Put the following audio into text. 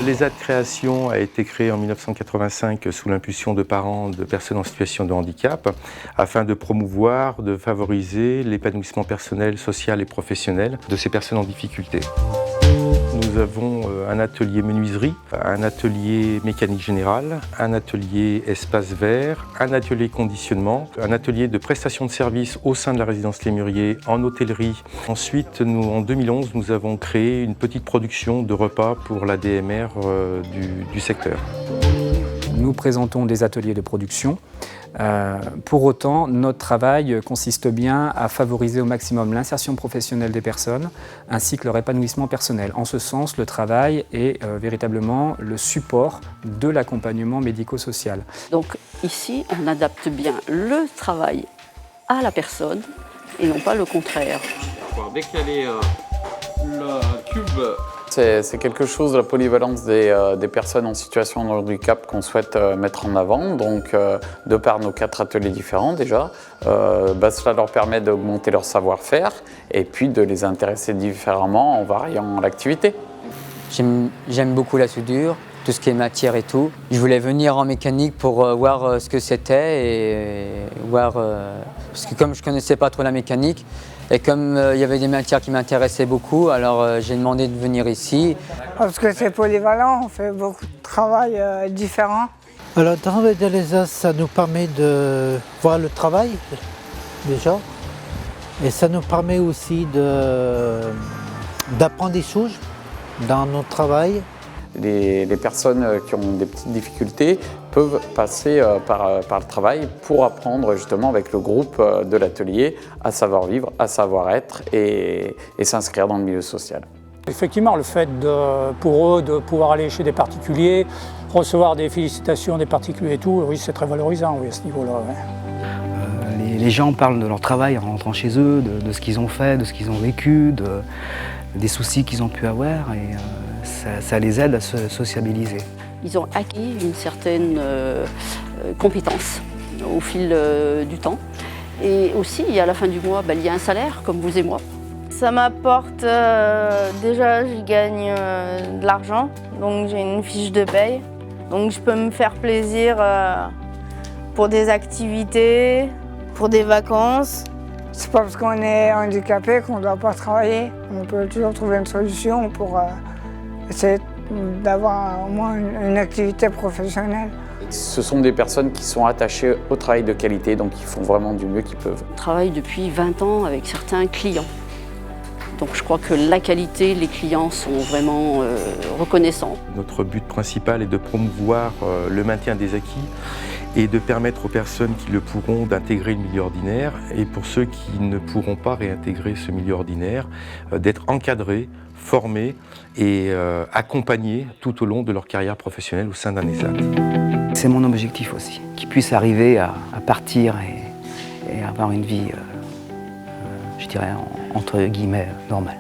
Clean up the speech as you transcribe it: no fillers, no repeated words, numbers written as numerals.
L'ESAT Création a été créé en 1985 sous l'impulsion de parents de personnes en situation de handicap afin de promouvoir, de favoriser l'épanouissement personnel, social et professionnel de ces personnes en difficulté. Nous avons un atelier menuiserie, un atelier mécanique générale, un atelier espace vert, un atelier conditionnement, un atelier de prestation de services au sein de la résidence Les Mûriers en hôtellerie. Ensuite, en 2011, nous avons créé une petite production de repas pour la DMR du secteur. Nous présentons des ateliers de production. Pour autant, notre travail consiste bien à favoriser au maximum l'insertion professionnelle des personnes ainsi que leur épanouissement personnel. En ce sens, le travail est véritablement le support de l'accompagnement médico-social. Donc ici, on adapte bien le travail à la personne et non pas le contraire. Dès qu'il y a le cube, c'est quelque chose, la polyvalence des personnes en situation de handicap qu'on souhaite mettre en avant. Donc, de par nos 4 ateliers différents déjà, cela leur permet d'augmenter leur savoir-faire et puis de les intéresser différemment en variant l'activité. J'aime beaucoup la soudure, tout ce qui est matière et tout. Je voulais venir en mécanique pour voir ce que c'était et voir... parce que comme je ne connaissais pas trop la mécanique, et comme il y avait des matières qui m'intéressaient beaucoup, alors j'ai demandé de venir ici. Parce que c'est polyvalent, on fait beaucoup de travail différent. Alors, dans le l'ESAT, ça nous permet de voir le travail, déjà. Et ça nous permet aussi d'apprendre des choses dans notre travail. Les personnes qui ont des petites difficultés peuvent passer par le travail pour apprendre justement avec le groupe de l'atelier à savoir vivre, à savoir être et s'inscrire dans le milieu social. Effectivement, le fait pour eux de pouvoir aller chez des particuliers, recevoir des félicitations des particuliers et tout, oui, c'est très valorisant oui, à ce niveau-là. Ouais. Les gens parlent de leur travail en rentrant chez eux, de ce qu'ils ont fait, de ce qu'ils ont vécu, des soucis qu'ils ont pu avoir. Et, ça les aide à se sociabiliser. Ils ont acquis une certaine compétence au fil du temps. Et aussi, à la fin du mois, il y a un salaire, comme vous et moi. Ça m'apporte, déjà je gagne de l'argent, donc j'ai une fiche de paye. Donc je peux me faire plaisir pour des activités, pour des vacances. C'est pas parce qu'on est handicapé qu'on ne doit pas travailler. On peut toujours trouver une solution pour essayer d'avoir au moins une activité professionnelle. Ce sont des personnes qui sont attachées au travail de qualité, donc ils font vraiment du mieux qu'ils peuvent. On travaille depuis 20 ans avec certains clients. Donc je crois que la qualité, les clients sont vraiment reconnaissants. Notre but principal est de promouvoir le maintien des acquis et de permettre aux personnes qui le pourront d'intégrer le milieu ordinaire et pour ceux qui ne pourront pas réintégrer ce milieu ordinaire, d'être encadrés, formés et accompagnés tout au long de leur carrière professionnelle au sein d'un ESAT. C'est mon objectif aussi, qu'ils puissent arriver à partir et avoir une vie, je dirais, entre guillemets, normale.